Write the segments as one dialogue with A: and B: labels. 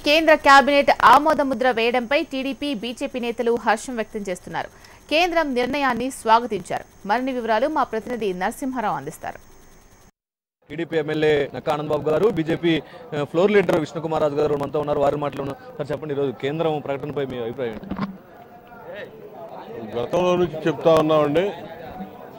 A: కేంద్ర కేబినెట్ ఆమోద Mudra వేయడంపై TDP BJP నేతలు హర్షం వ్యక్తం చేస్తున్నారు. కేంద్రం నిర్ణయాన్ని స్వాగతించారు. మరిన్ని వివరాలు మా ప్రతినిధి నరసింహారావు అందిస్తారు.
B: టీడీపీ ఎమ్మెల్యే నక్కా ఆనందబాబు గారు, BJP floor leader Vishnukumar Raju గారు మనతో ఉన్నారు. వారి మాటలు సార్ చెప్పండి, ఈరోజు కేంద్రం ప్రకటనపై మీ అభిప్రాయం ఏంటి?
C: గతంలో నుంచి చెప్తా ఉన్నామండి,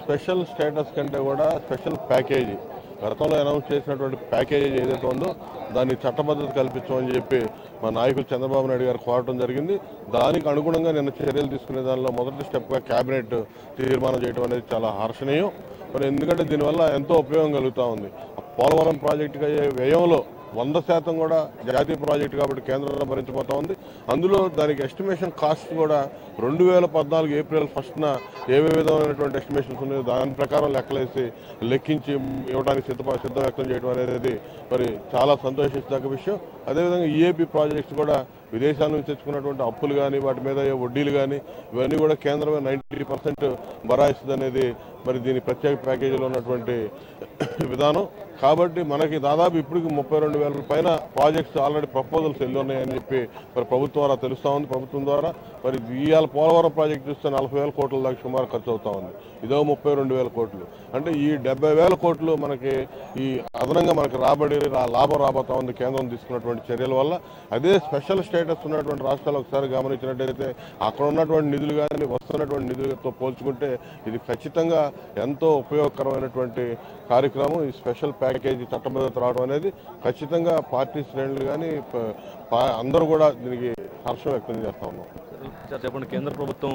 C: స్పెషల్ స్టేటస్ కంటే కూడా స్పెషల్ ప్యాకేజీ, గతంలో అనౌన్స్ చేసినటువంటి ప్యాకేజీ ఏదైతే ఉందో దాన్ని చట్టబద్ధత కల్పించమని చెప్పి మా నాయకులు చంద్రబాబు నాయుడు గారు కోరటం జరిగింది. దానికి అనుగుణంగా నిన్న చర్యలు తీసుకునే దానిలో మొదటి స్టెప్గా కేబినెట్ తీర్మానం చేయడం అనేది చాలా హర్షణీయం. మరి ఎందుకంటే దీనివల్ల ఎంతో ఉపయోగం కలుగుతూ ఉంది. పోలవరం ప్రాజెక్టుకి అయ్యే వ్యయంలో 100% కూడా జాతీయ ప్రాజెక్టు కాబట్టి కేంద్రం భరించబోతా ఉంది. అందులో దానికి ఎస్టిమేషన్ కాస్ట్ కూడా 2014 ఏప్రిల్ 1న ఏ విధమైనటువంటి ఎస్టిమేషన్స్ ఉన్నాయో దాని ప్రకారం లెక్కలేసి లెక్కించి ఇవ్వడానికి సిద్ధం వ్యక్తం చేయడం అనేది మరి చాలా సంతోషించదగ్గ విషయం. అదేవిధంగా ఈఏపీ ప్రాజెక్ట్స్ కూడా విదేశాల నుంచి తెచ్చుకున్నటువంటి అప్పులు కానీ వాటి మీద వడ్డీలు కానీ ఇవన్నీ కూడా కేంద్రమే 90% బరాయిస్తుంది అనేది మరి దీని ప్రత్యేక ప్యాకేజీలో ఉన్నటువంటి విధానం. కాబట్టి మనకి దాదాపు ఇప్పటికి 32,000 పైన ప్రాజెక్ట్స్ ఆల్రెడీ ప్రపోజల్స్ వెళ్ళి ఉన్నాయని చెప్పి మరి ప్రభుత్వం ద్వారా తెలుస్తూ ఉంది. ప్రభుత్వం ద్వారా మరి ఇవాళ పోలవరం ప్రాజెక్ట్ చూస్తే 40,000 కోట్ల దాకా సుమారు ఖర్చు అవుతా ఉంది. ఇదో 32,000 కోట్లు. అంటే ఈ 70,000 కోట్లు మనకి ఈ అదనంగా మనకి లాభం రాబోతా ఉంది కేంద్రం తీసుకున్నటువంటి చర్యల వల్ల. అదే స్పెషల్ స్టేటస్ ఉన్నటువంటి రాష్ట్రాలు ఒకసారి గమనించినట్టయితే అక్కడ ఉన్నటువంటి నిధులు కానీ వస్తున్నటువంటి నిధులతో పోల్చుకుంటే ఇది ఖచ్చితంగా ఎంతో ఉపయోగకరమైనటువంటి కార్యక్రమం. ఈ స్పెషల్ ప్యాకేజీ చట్టబద్ధత రావడం అనేది ఖచ్చితంగా పార్టీ శ్రేణులు కానీ అందరూ కూడా దీనికి హర్షం వ్యక్తం చేస్తా ఉన్నాం.
B: చెప్పండి, కేంద్ర ప్రభుత్వం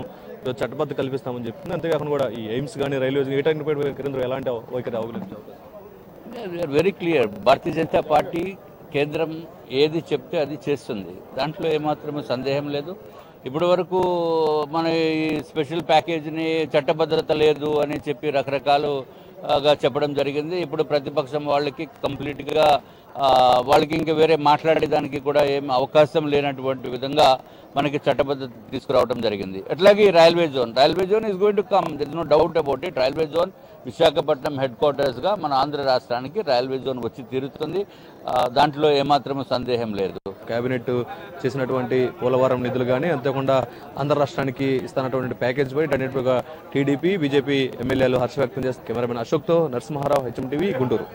B: చట్టబద్ధత కల్పిస్తామని చెప్తుంది. అంతేకాకుండా కూడా ఈ ఎయిమ్స్ కానీ రైల్వేస్ కేంద్రం ఎలాంటి వైఖరి అవలంబించారు?
D: Very clear. Bharatiya Janata Party కేంద్రం ఏది చెప్తే అది చేస్తుంది, దాంట్లో ఏమాత్రమే సందేహం లేదు. ఇప్పటి వరకు మన ఈ స్పెషల్ ప్యాకేజీని చట్టభద్రత లేదు అని చెప్పి రకరకాలుగా చెప్పడం జరిగింది. ఇప్పుడు ప్రతిపక్షం వాళ్ళకి కంప్లీట్గా వాళ్ళకి ఇంకా వేరే మాట్లాడేదానికి కూడా ఏం అవకాశం లేనటువంటి విధంగా మనకి చట్టబద్ధత తీసుకురావడం జరిగింది. అట్లాగే railway zone is going to come, there is no doubt about it. Railway zone Visakhapatnam హెడ్ క్వార్టర్స్గా మన ఆంధ్ర రాష్ట్రానికి రైల్వే జోన్ వచ్చి తీరుతుంది, దాంట్లో ఏమాత్రం సందేహం లేదు.
B: కేబినెట్ చేసినటువంటి పోలవరం నిధులు కానీ అంతేకాకుండా ఆంధ్ర రాష్ట్రానికి ఇస్తున్నటువంటి ప్యాకేజ్ పై టీడీపీ బీజేపీ ఎమ్మెల్యేలు హర్ష వ్యక్తం చేస్తారు. కెమెరామెన్ అశోక్తో నరసింహారావు, HM TV, గుంటూరు.